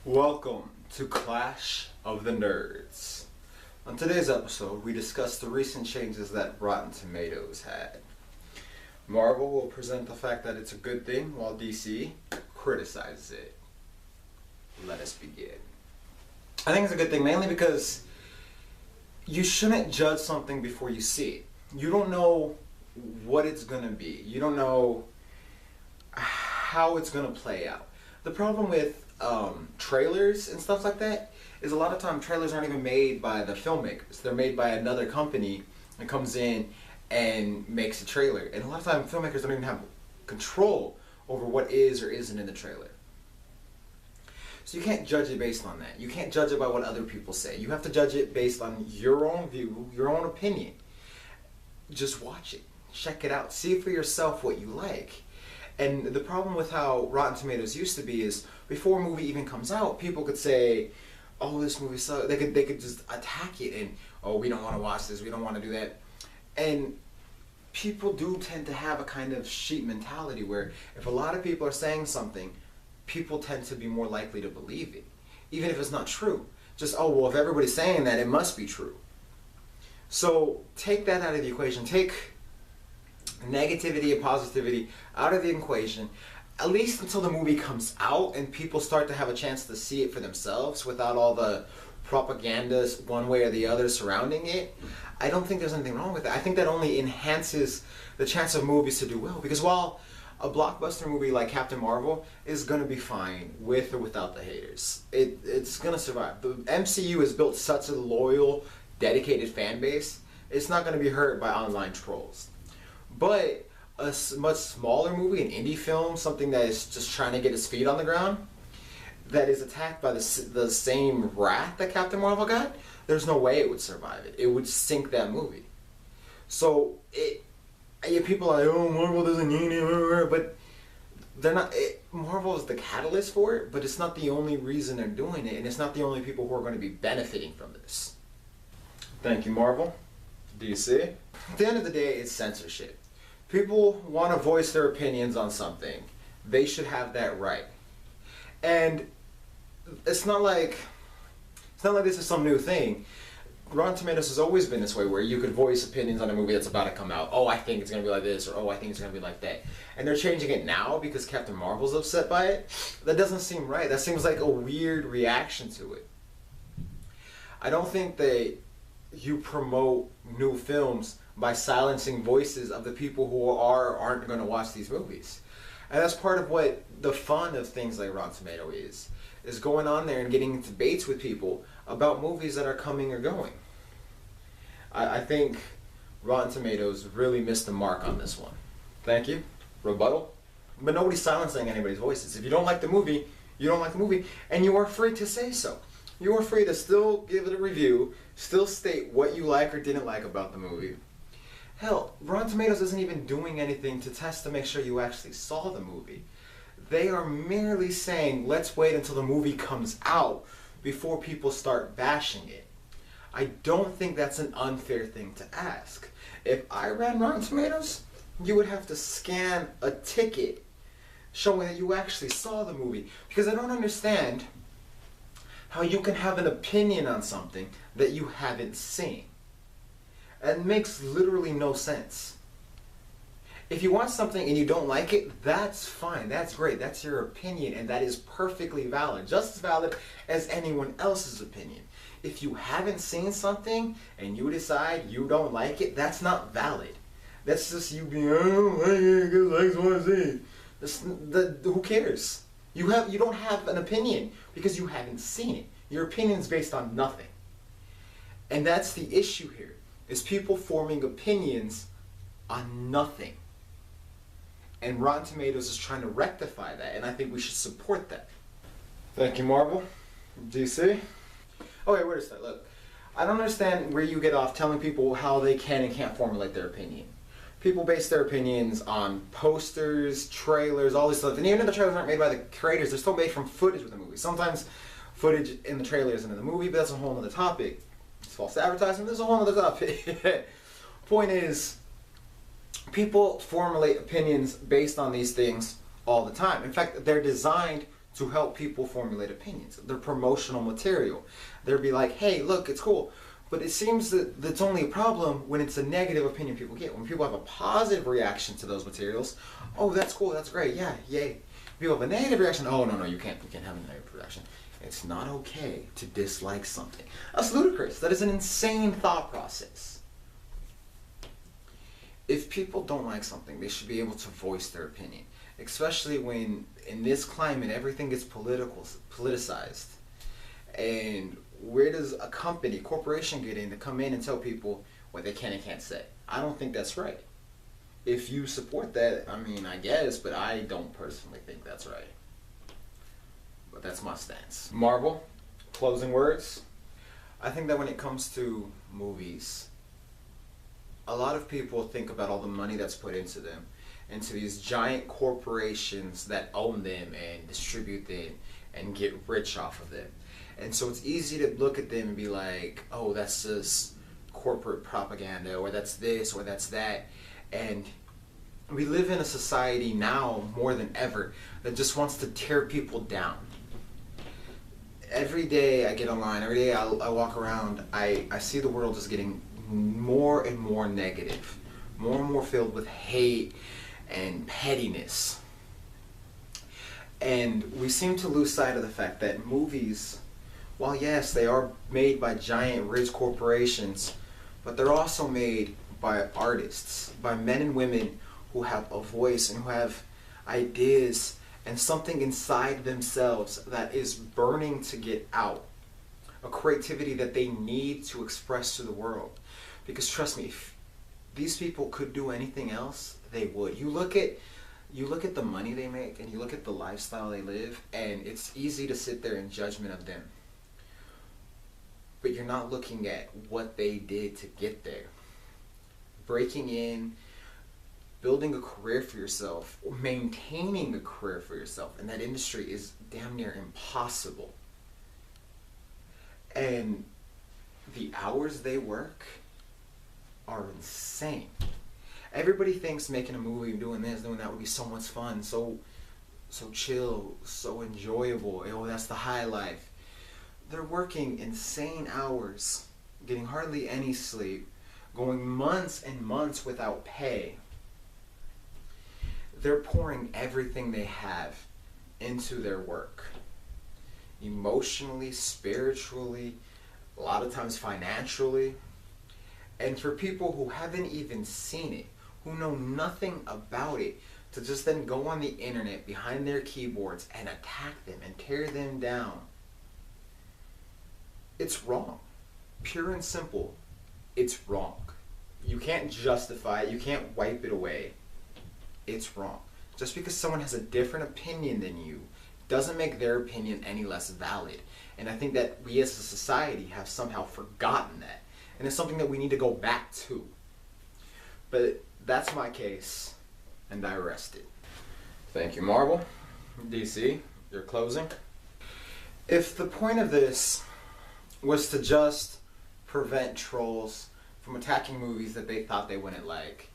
Welcome to Clash of the Nerds. On today's episode, we discuss the recent changes that Rotten Tomatoes had. Marvel will present the fact that it's a good thing, while DC criticizes it. Let us begin. I think it's a good thing mainly because you shouldn't judge something before you see it. You don't know what it's going to be. You don't know how it's going to play out. The problem with trailers and stuff like that is a lot of time trailers aren't even made by the filmmakers. They're made by another company that comes in and makes a trailer. And a lot of time filmmakers don't even have control over what is or isn't in the trailer. So you can't judge it based on that. You can't judge it by what other people say. You have to judge it based on your own view, your own opinion. Just watch it. Check it out. See for yourself what you like. And the problem with how Rotten Tomatoes used to be is before a movie even comes out, people could say, "Oh, this movie sucks." They could just attack it and, "Oh, we don't want to watch this. We don't want to do that." And people do tend to have a kind of sheep mentality where if a lot of people are saying something, people tend to be more likely to believe it, even if it's not true. Just, "Oh, well, if everybody's saying that, it must be true." So take that out of the equation. Take negativity and positivity out of the equation, at least until the movie comes out and people start to have a chance to see it for themselves without all the propaganda one way or the other surrounding it. I don't think there's anything wrong with that. I think that only enhances the chance of movies to do well, because while a blockbuster movie like Captain Marvel is going to be fine with or without the haters, it's going to survive. The MCU has built such a loyal, dedicated fan base, it's not going to be hurt by online trolls. But a much smaller movie, an indie film, something that is just trying to get its feet on the ground, that is attacked by the same wrath that Captain Marvel got, there's no way it would survive it. It would sink that movie. So people are like, "Oh, Marvel doesn't need it," but they're not. Marvel is the catalyst for it, but it's not the only reason they're doing it, and it's not the only people who are going to be benefiting from this. Thank you, Marvel. DC. At the end of the day, it's censorship. People want to voice their opinions on something. They should have that right. And it's not like this is some new thing. Rotten Tomatoes has always been this way, where you could voice opinions on a movie that's about to come out. "Oh, I think it's going to be like this," or "Oh, I think it's going to be like that." And they're changing it now because Captain Marvel's upset by it. That doesn't seem right. That seems like a weird reaction to it. I don't think that you promote new films by silencing voices of the people who aren't going to watch these movies. And that's part of what the fun of things like Rotten Tomato is going on there and getting into debates with people about movies that are coming or going. I think Rotten Tomatoes really missed the mark on this one. Thank you. Rebuttal. But nobody's silencing anybody's voices. If you don't like the movie, you don't like the movie, and you are free to say so. You are free to still give it a review, still state what you like or didn't like about the movie. Hell, Rotten Tomatoes isn't even doing anything to test to make sure you actually saw the movie. They are merely saying, let's wait until the movie comes out before people start bashing it. I don't think that's an unfair thing to ask. If I ran Rotten Tomatoes, you would have to scan a ticket showing that you actually saw the movie. Because I don't understand how you can have an opinion on something that you haven't seen. It makes literally no sense. If you want something and you don't like it, that's fine. That's great. That's your opinion, and that is perfectly valid. Just as valid as anyone else's opinion. If you haven't seen something and you decide you don't like it, that's not valid. That's just you being, "I don't like it because I want to see." Who cares? You don't have an opinion because you haven't seen it. Your opinion's based on nothing. And that's the issue here, is people forming opinions on nothing. And Rotten Tomatoes is trying to rectify that, and I think we should support that. Thank you, Marvel. DC. Okay, wait a second. Look, I don't understand where you get off telling people how they can and can't formulate their opinion. People base their opinions on posters, trailers, all this stuff. And even if the trailers aren't made by the creators, they're still made from footage with the movie. Sometimes footage in the trailer isn't in the movie, but that's a whole other topic. It's false advertising, that's a whole other topic. Point is, people formulate opinions based on these things all the time. In fact, they're designed to help people formulate opinions. They're promotional material. They'll be like, hey, look, it's cool. But it seems that that's only a problem when it's a negative opinion people get. When people have a positive reaction to those materials, oh, that's cool, that's great, yeah, yay. People have a negative reaction, oh, no, you can't have a negative reaction. It's not okay to dislike something. That's ludicrous. That is an insane thought process. If people don't like something, they should be able to voice their opinion. Especially when, in this climate, everything gets politicized. And where does a corporation get in to come in and tell people what they can and can't say? I don't think that's right. If you support that, I mean, I guess, but I don't personally think that's right. But that's my stance. Marvel, closing words. I think that when it comes to movies, a lot of people think about all the money that's put into them, into these giant corporations that own them and distribute them and get rich off of them. And so it's easy to look at them and be like, oh, that's just corporate propaganda, or that's this, or that's that. And we live in a society now more than ever that just wants to tear people down. Every day I get online, every day I walk around, I see the world just getting more and more negative, more and more filled with hate and pettiness. And we seem to lose sight of the fact that movies, while yes, they are made by giant rich corporations, but they're also made by artists, by men and women who have a voice and who have ideas and something inside themselves that is burning to get out. A creativity that they need to express to the world. Because trust me, if these people could do anything else, they would. You look at the money they make and you look at the lifestyle they live, and it's easy to sit there in judgment of them. But you're not looking at what they did to get there. Breaking in, building a career for yourself, or maintaining a career for yourself in that industry is damn near impossible. And the hours they work are insane. Everybody thinks making a movie, doing this, doing that would be so much fun, so chill, so enjoyable. Oh, that's the high life. They're working insane hours, getting hardly any sleep, going months and months without pay. They're pouring everything they have into their work. Emotionally, spiritually, a lot of times financially. And for people who haven't even seen it, who know nothing about it, to just then go on the internet behind their keyboards and attack them and tear them down. It's wrong. Pure and simple, it's wrong. You can't justify it, you can't wipe it away. It's wrong. Just because someone has a different opinion than you doesn't make their opinion any less valid. And I think that we as a society have somehow forgotten that. And it's something that we need to go back to. But that's my case, and I rest it. Thank you, Marvel. DC, your closing. If the point of this was to just prevent trolls from attacking movies that they thought they wouldn't like,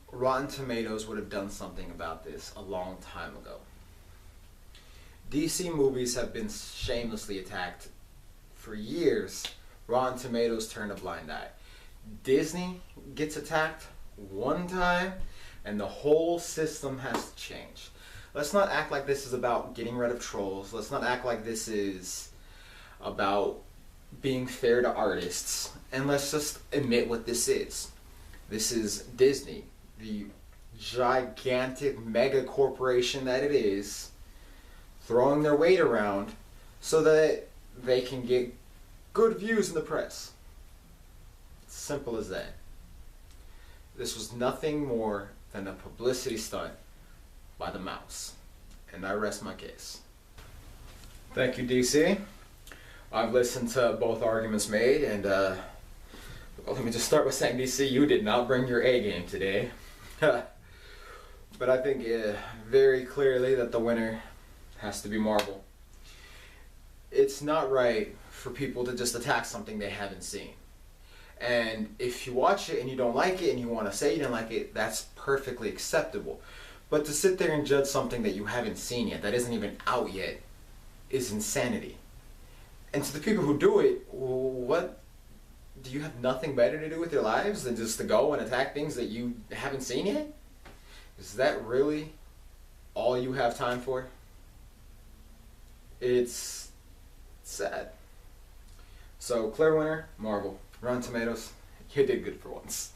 Rotten Tomatoes would have done something about this a long time ago. DC movies have been shamelessly attacked for years. Rotten Tomatoes turned a blind eye. Disney gets attacked one time and the whole system has to change. Let's not act like this is about getting rid of trolls. Let's not act like this is about being fair to artists. And let's just admit what this is. This is Disney, the gigantic mega corporation that it is, throwing their weight around so that they can get good views in the press. Simple as that. This was nothing more than a publicity stunt by the mouse. And I rest my case. Thank you, DC. I've listened to both arguments made, and well, let me just start with saying, DC, you did not bring your A game today. But I think very clearly that the winner has to be Marvel. It's not right for people to just attack something they haven't seen. And if you watch it and you don't like it and you want to say you didn't like it, that's perfectly acceptable. But to sit there and judge something that you haven't seen yet, that isn't even out yet, is insanity. And to the people who do it, what? Do you have nothing better to do with your lives than just to go and attack things that you haven't seen yet? Is that really all you have time for? It's sad. So, clear winner, Marvel. Rotten Tomatoes, you did good for once.